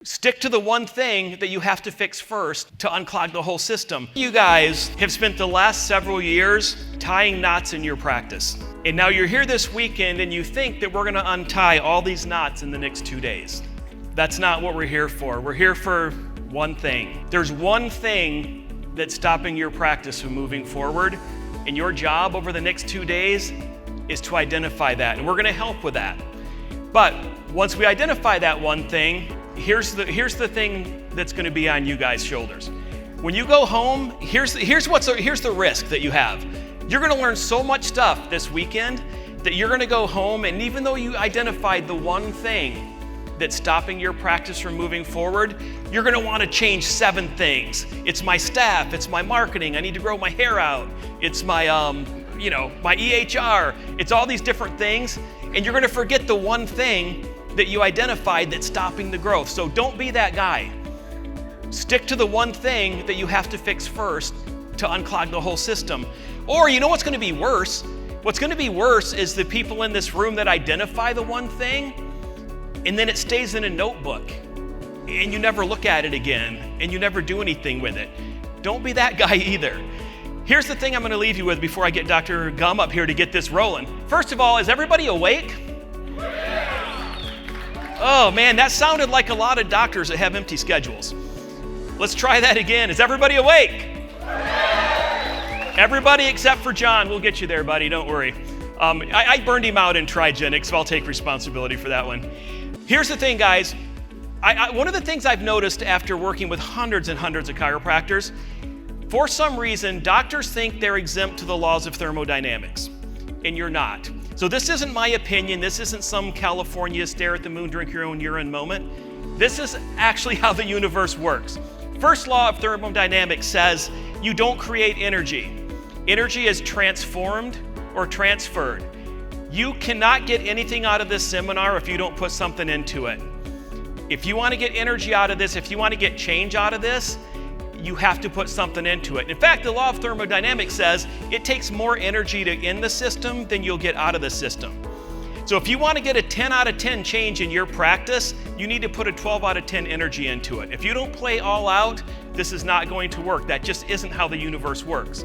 Stick to the one thing that you have to fix first to unclog the whole system. You guys have spent the last several years tying knots in your practice. And now you're here this weekend and you think that we're going to untie all these knots in the next 2 days. That's not what we're here for. We're here for one thing. There's one thing that's stopping your practice from moving forward, and your job over the next 2 days is to identify that, and we're going to help with that. But once we identify that one thing, here's the thing that's going to be on you guys' shoulders. When you go home, here's the risk that you have. You're going to learn so much stuff this weekend that you're going to go home, and even though you identified the one thing that's stopping your practice from moving forward, you're going to want to change 7 things. It's my staff, it's my marketing, I need to grow my hair out, it's my my EHR, it's all these different things, and you're going to forget the one thing that you identified that's stopping the growth. So don't be that guy. Stick to the one thing that you have to fix first to unclog the whole system. Or you know what's going to be worse? What's going to be worse is the people in this room that identify the one thing, and then it stays in a notebook, and you never look at it again, and you never do anything with it. Don't be that guy either. Here's the thing I'm going to leave you with before I get Dr. Gum up here to get this rolling. First of all, is everybody awake? Oh man, that sounded like a lot of doctors that have empty schedules. Let's try that again. Is everybody awake? Everybody except for John. We'll get you there, buddy. Don't worry. I burned him out in Trigenics, so I'll take responsibility for that one. Here's the thing, guys. One of the things I've noticed after working with hundreds and hundreds of chiropractors, for some reason, doctors think they're exempt to the laws of thermodynamics, and you're not. So this isn't my opinion. This isn't some California stare at the moon, drink your own urine moment. This is actually how the universe works. First law of thermodynamics says you don't create energy. Energy is transformed or transferred. You cannot get anything out of this seminar if you don't put something into it. If you want to get energy out of this, if you want to get change out of this, you have to put something into it. In fact, the law of thermodynamics says it takes more energy to in the system than you'll get out of the system. So if you want to get a 10 out of 10 change in your practice, you need to put a 12 out of 10 energy into it. If you don't play all out, this is not going to work. That just isn't how the universe works.